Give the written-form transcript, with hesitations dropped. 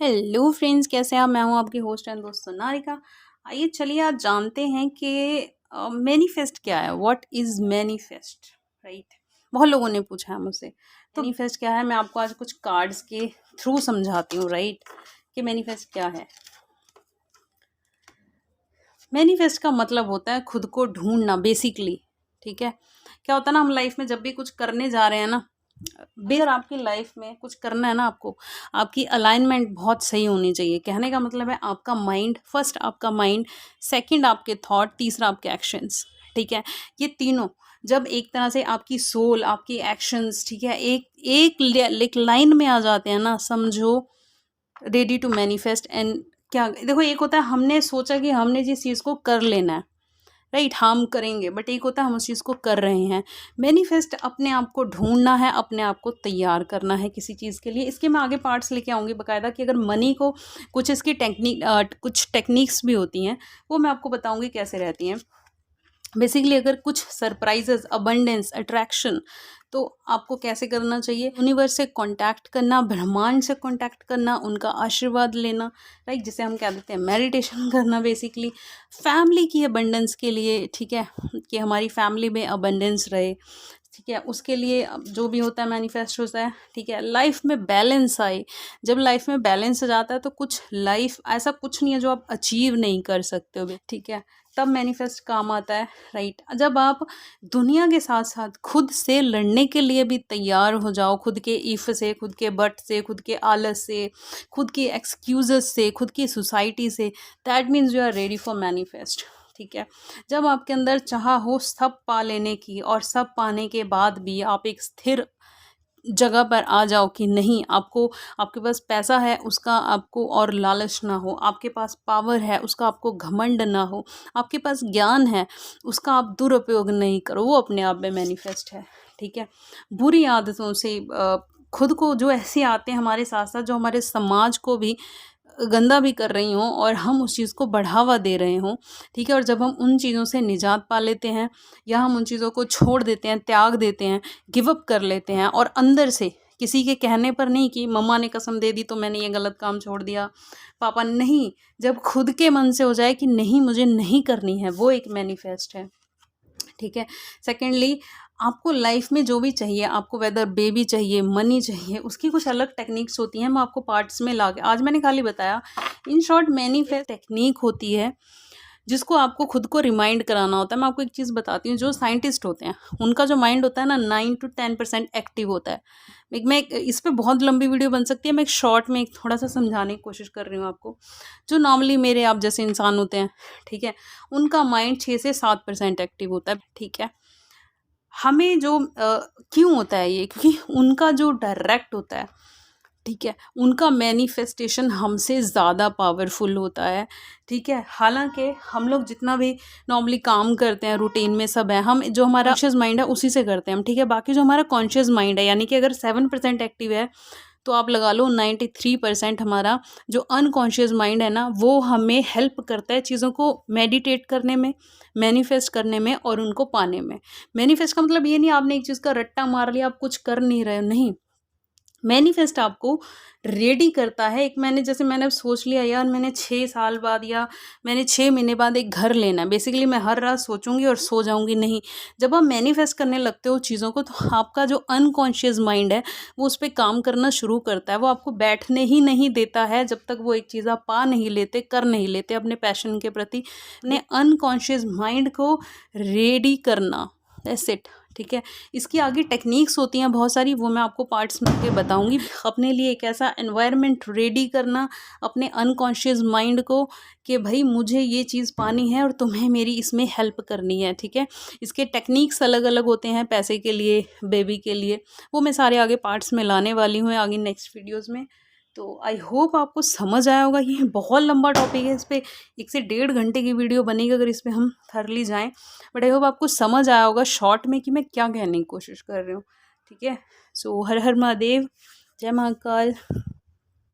Hello friends, कैसे हैं आप। मैं हूं आपकी होस्ट एंड दोस्त सोनारिका। आइए चलिए आज जानते हैं कि मैनिफेस्ट क्या है। What is manifest, right. बहुत लोगों ने पूछा है मुझसे तो मैनिफेस्ट क्या है। मैं आपको आज कुछ कार्ड्स के थ्रू समझाती हूँ, राइट, कि मैनिफेस्ट क्या है। मैनिफेस्ट का मतलब होता है खुद को ढूंढना बेसिकली, ठीक है। क्या होता है ना, हम लाइफ में जब भी कुछ करने जा रहे हैं ना, अगर आपकी लाइफ में कुछ करना है ना, आपको आपकी अलाइनमेंट बहुत सही होनी चाहिए। कहने का मतलब है आपका माइंड फर्स्ट, आपका माइंड सेकंड, आपके थॉट, तीसरा आपके एक्शंस, ठीक है। ये तीनों जब एक तरह से आपकी सोल, आपकी एक्शंस, ठीक है, एक लाइन में आ जाते हैं ना, समझो रेडी टू मैनिफेस्ट। एंड क्या देखो, एक होता है हमने सोचा कि हमने जिस चीज़ को कर लेना है, राइट, हम करेंगे, बट एक होता है हम उस चीज़ को कर रहे हैं। मैनिफेस्ट अपने आप को ढूंढना है, अपने आप को तैयार करना है किसी चीज़ के लिए। इसके मैं आगे पार्ट्स लेके आऊँगी बाकायदा कि अगर मनी को कुछ इसकी कुछ टेक्निक्स भी होती हैं, वो मैं आपको बताऊँगी कैसे रहती हैं। बेसिकली अगर कुछ सरप्राइजेस, अबंडेंस, अट्रैक्शन, तो आपको कैसे करना चाहिए। यूनिवर्स से कांटेक्ट करना, ब्रह्मांड से कांटेक्ट करना, उनका आशीर्वाद लेना, राइट, जिसे हम कह देते हैं मेडिटेशन करना। बेसिकली फैमिली की अबंडेंस के लिए, ठीक है, कि हमारी फैमिली में अबंडेंस रहे, ठीक है, उसके लिए जो भी होता है मैनिफेस्ट होता है, ठीक है। लाइफ में बैलेंस आए, जब लाइफ में बैलेंस आ जाता है तो कुछ लाइफ ऐसा कुछ नहीं है जो आप अचीव नहीं कर सकते हो, ठीक है, तब मैनिफेस्ट काम आता है, राइट। जब आप दुनिया के साथ साथ खुद से लड़ने के लिए भी तैयार हो जाओ, खुद के इफ से, खुद के बट से, खुद के आलस से, खुद के एक्सक्यूजेस से, खुद की सोसाइटी से, that means you are ready for manifest, ठीक है। जब आपके अंदर चाह हो सब पा लेने की, और सब पाने के बाद भी आप एक स्थिर जगह पर आ जाओ कि नहीं, आपको, आपके पास पैसा है उसका आपको और लालच ना हो, आपके पास पावर है उसका आपको घमंड ना हो, आपके पास ज्ञान है उसका आप दुरुपयोग नहीं करो, वो अपने आप में मैनिफेस्ट है, ठीक है। बुरी आदतों से खुद को जो ऐसे आते हैं हमारे साथ साथ, जो हमारे समाज को भी गंदा भी कर रही हों और हम उस चीज़ को बढ़ावा दे रहे हों, ठीक है। और जब हम उन चीज़ों से निजात पा लेते हैं, या हम उन चीज़ों को छोड़ देते हैं, त्याग देते हैं, गिव अप कर लेते हैं, और अंदर से किसी के कहने पर नहीं कि मम्मा ने कसम दे दी तो मैंने ये गलत काम छोड़ दिया, पापा नहीं, जब खुद के मन से हो जाए कि नहीं मुझे नहीं करनी है, वो एक मैनिफेस्ट है, ठीक है। सेकेंडली, आपको लाइफ में जो भी चाहिए, आपको वेदर बेबी चाहिए, मनी चाहिए, उसकी कुछ अलग टेक्निक्स होती हैं, मैं आपको पार्ट्स में ला के आज मैंने खाली बताया। इन शॉर्ट मैनिफेस्ट टेक्निक होती है जिसको आपको खुद को रिमाइंड कराना होता है। मैं आपको एक चीज़ बताती हूँ, जो साइंटिस्ट होते हैं उनका जो माइंड होता है ना, 9 to 10% एक्टिव होता है। इस पे बहुत लंबी वीडियो बन सकती है, मैं एक शॉर्ट में एक थोड़ा सा समझाने की कोशिश कर रही हूँ आपको। जो नॉर्मली मेरे आप जैसे इंसान होते हैं, ठीक है, उनका माइंड 6 से 7% एक्टिव होता है, ठीक है। हमें जो क्यों होता है ये, क्योंकि उनका जो डायरेक्ट होता है, ठीक है, उनका मैनिफेस्टेशन हमसे ज़्यादा पावरफुल होता है, ठीक है। हालांकि हम लोग जितना भी नॉर्मली काम करते हैं, रूटीन में सब है, हम जो हमारा कॉन्शियस माइंड है उसी से करते हैं हम, ठीक है। बाकी जो हमारा कॉन्शियस माइंड है, यानी कि अगर 7% एक्टिव है, तो आप लगा लो 93% हमारा जो अनकॉन्शियस माइंड है ना, वो हमें हेल्प करता है चीज़ों को मेडिटेट करने में, मैनिफेस्ट करने में, और उनको पाने में। मैनिफेस्ट का मतलब ये नहीं आपने एक चीज़ का रट्टा मार लिया, आप कुछ कर नहीं रहे हो, नहीं। मैनिफेस्ट आपको रेडी करता है। एक मैंने अब सोच लिया यार, मैंने 6 साल बाद या मैंने 6 महीने बाद एक घर लेना है, बेसिकली मैं हर रात सोचूंगी और सो जाऊंगी, नहीं। जब आप मैनिफेस्ट करने लगते हो चीज़ों को, तो आपका जो अनकॉन्शियस माइंड है वो उस पर काम करना शुरू करता है। वो आपको बैठने ही नहीं देता है जब तक वो एक चीज़ आप पा नहीं लेते, कर नहीं लेते अपने पैशन के प्रति। अपने अनकॉन्शियस माइंड को रेडी करना, दैट्स इट, ठीक है। इसकी आगे टेक्निक्स होती हैं बहुत सारी, वो मैं आपको पार्ट्स में के बताऊंगी। अपने लिए एक ऐसा एनवायरनमेंट रेडी करना अपने अनकॉन्शियस माइंड को, कि भाई मुझे ये चीज़ पानी है और तुम्हें मेरी इसमें हेल्प करनी है, ठीक है। इसके टेक्निक्स अलग अलग होते हैं, पैसे के लिए, बेबी के लिए, वो मैं सारे आगे पार्ट्स में लाने वाली हूँ आगे नेक्स्ट वीडियोज़ में। तो आई होप आपको समझ आया होगा। ये बहुत लंबा टॉपिक है, इस पर 1 से 1.5 घंटे की वीडियो बनेगी अगर इस पर हम थरली जाएँ, बट आई होप आपको समझ आया होगा शॉर्ट में कि मैं क्या कहने की कोशिश कर रही हूँ, ठीक है। सो हर हर महादेव, जय महाकाल।